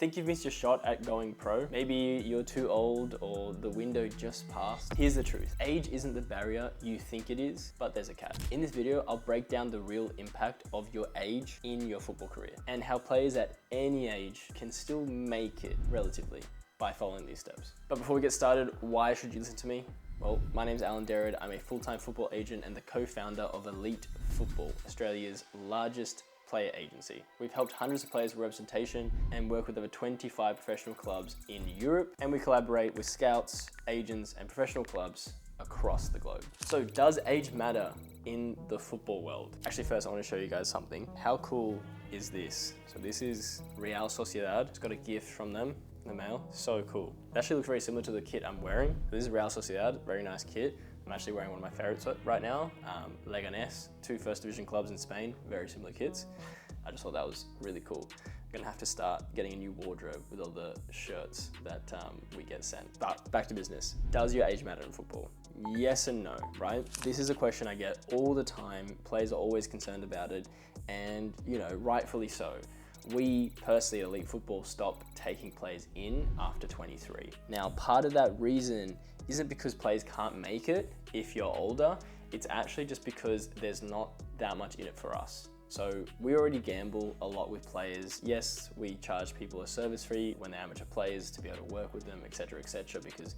Think you've missed your shot at going pro? Maybe you're too old or the window just passed. Here's the truth. Age isn't the barrier you think it is, but there's a catch. In this video, I'll break down the real impact of your age in your football career and how players at any age can still make it relatively by following these steps. But before we get started, why should you listen to me? Well, my name's Alan Derrida. I'm a full-time football agent and the co-founder of Elite Football, Australia's largest player agency. We've helped hundreds of players with representation and work with over 25 professional clubs in Europe, and we collaborate with scouts, agents, and professional clubs across the globe. So does age matter in the football world? Actually, first I want to show you guys something. How cool is this? So this is Real Sociedad. It's got a gift from them in the mail. So cool. It actually looks very similar to the kit I'm wearing. This is Real Sociedad, very nice kit. I'm actually wearing one of my favorites right now, Leganés, 2 first division clubs in Spain, very similar kits. I just thought that was really cool. I'm gonna have to start getting a new wardrobe with all the shirts that we get sent. But back to business. Does your age matter in football? Yes and no, right? This is a question I get all the time. Players are always concerned about it, and rightfully so. We personally at Elite Football stopped taking players in after 23. Now, part of that reason isn't because players can't make it if you're older. It's actually just because there's not that much in it for us. So we already gamble a lot with players. Yes, we charge people a service fee when they're amateur players to be able to work with them, etc., because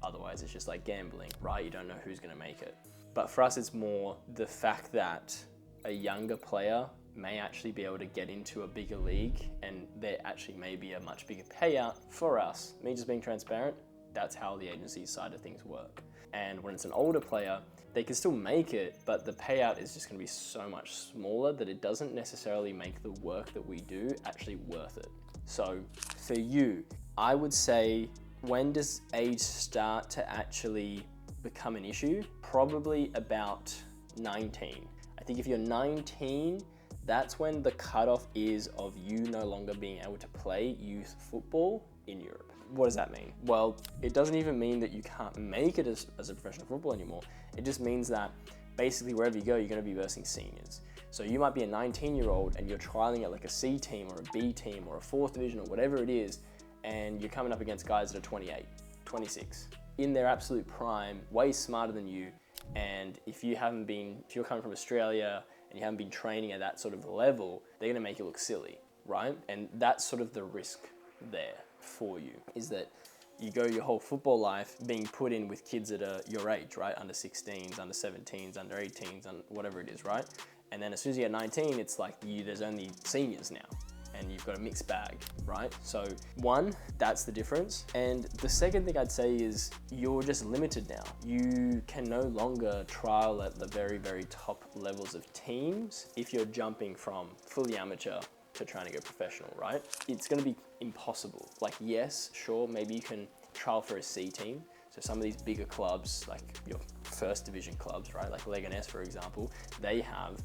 otherwise it's just like gambling, right? You don't know who's gonna make it. But for us, it's more the fact that a younger player may actually be able to get into a bigger league, and there actually may be a much bigger payout for us. Me just being transparent, that's how the agency side of things work. And when it's an older player, they can still make it, but the payout is just gonna be so much smaller that it doesn't necessarily make the work that we do actually worth it. So for you, I would say, when does age start to actually become an issue? Probably about 19. I think if you're 19, that's when the cutoff is of you no longer being able to play youth football in Europe. What does that mean? Well, it doesn't even mean that you can't make it as a professional footballer anymore. It just means that basically wherever you go, you're gonna be versing seniors. So you might be a 19-year-old and you're trialing at like a C team or a B team or a 4th division or whatever it is, and you're coming up against guys that are 28, 26, in their absolute prime, way smarter than you. And if you're coming from Australia and you haven't been training at that sort of level, they're gonna make you look silly, right? And that's sort of the risk there for you, is that you go your whole football life being put in with kids that are your age, right? Under 16s, under 17s, under 18s, and whatever it is, right? And then as soon as you get 19, it's like there's only seniors now, and you've got a mixed bag, right? So one, that's the difference. And the second thing I'd say is you're just limited now. You can no longer trial at the very, very top levels of teams if you're jumping from fully amateur to trying to go professional, right? It's gonna be impossible. Like, yes, sure, maybe you can trial for a C team. So some of these bigger clubs, like your first division clubs, right? Like Leganés, for example, they have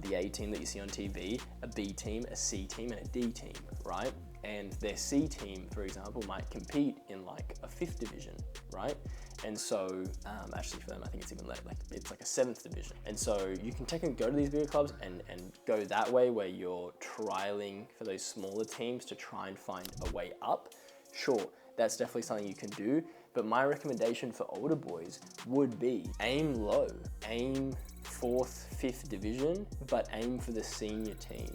the A team that you see on TV, a B team, a C team, and a D team, right? And their C team, for example, might compete in like a 5th division, right? And so, actually for them, I think it's even it's like a 7th division. And so you can technically go to these bigger clubs and go that way where you're trialing for those smaller teams to try and find a way up. Sure, that's definitely something you can do. But my recommendation for older boys would be aim low, aim 4th, 5th division, but aim for the senior team.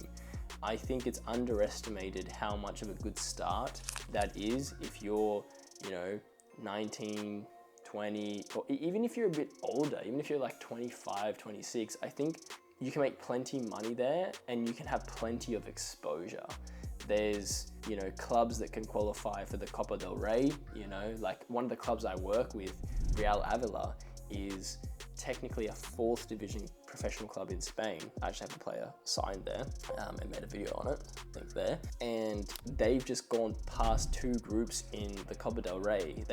I think it's underestimated how much of a good start that is if you're, 19, 20, or even if you're a bit older, even if you're like 25, 26, I think you can make plenty money there and you can have plenty of exposure. There's, clubs that can qualify for the Copa del Rey, like one of the clubs I work with, Real Avila, is technically a 4th division professional club in Spain. I actually have a player signed there and made a video on it, link there. And they've just gone past 2 groups in the Copa del Rey.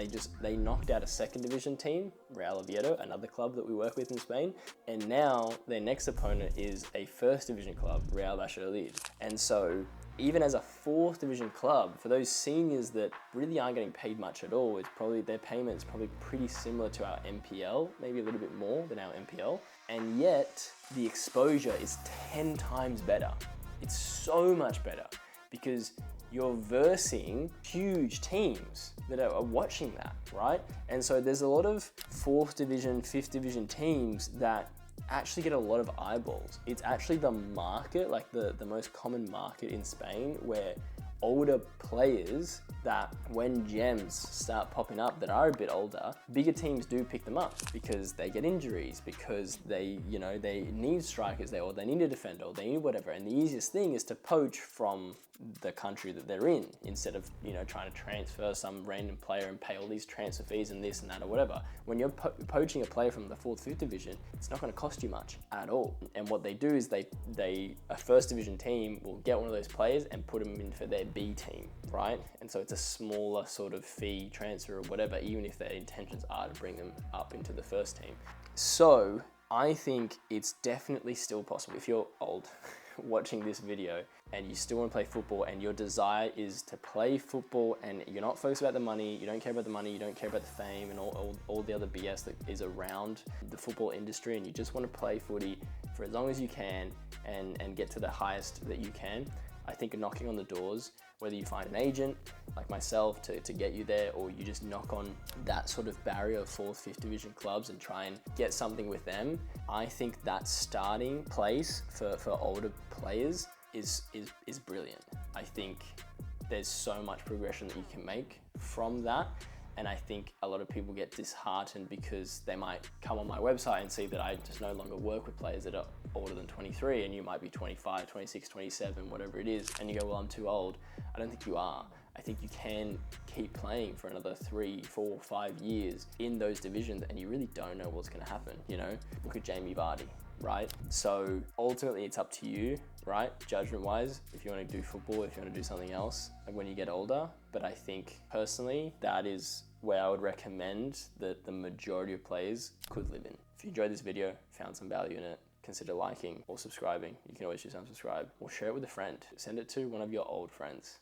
They knocked out a 2nd division team, Real Oviedo, another club that we work with in Spain. And now their next opponent is a 1st division club, Real Valladolid. And so even as a 4th division club, for those seniors that really aren't getting paid much at all, their payment is probably pretty similar to our MPL, maybe a little bit more than our MPL. And yet the exposure is 10 times better. It's so much better because you're versing huge teams that are watching that, right? And so there's a lot of 4th division, 5th division teams that actually get a lot of eyeballs. It's actually the market, like the most common market in Spain, where older players, that when gems start popping up that are a bit older, bigger teams do pick them up because they get injuries, because they need strikers or they need a defender, or they need whatever. And the easiest thing is to poach from the country that they're in, instead of trying to transfer some random player and pay all these transfer fees and this and that or whatever. When you're poaching a player from the 4th, 5th division, it's not going to cost you much at all. And what they do is a 1st division team will get one of those players and put them in for their B team, right? And so it's a smaller sort of fee transfer or whatever, even if their intentions are to bring them up into the 1st team. So I think it's definitely still possible. If you're old watching this video and you still want to play football and your desire is to play football and you're not focused about the money, you don't care about the money, you don't care about the fame and all the other BS that is around the football industry, and you just want to play footy for as long as you can and get to the highest that you can, I think knocking on the doors, whether you find an agent like myself to get you there, or you just knock on that sort of barrier of 4th, 5th division clubs and try and get something with them, I think that starting place for older players is brilliant. I think there's so much progression that you can make from that. And I think a lot of people get disheartened because they might come on my website and see that I just no longer work with players that are older than 23, and you might be 25, 26, 27, whatever it is. And you go, well, I'm too old. I don't think you are. I think you can keep playing for another 3, 4, 5 years in those divisions, and you really don't know what's going to happen. Look at Jamie Vardy, right? So ultimately it's up to you, right? Judgment wise, if you want to do football, if you want to do something else, like when you get older. But I think personally, that is where I would recommend that the majority of players could live in. If you enjoyed this video, found some value in it, consider liking or subscribing. You can always just unsubscribe or share it with a friend. Send it to one of your old friends.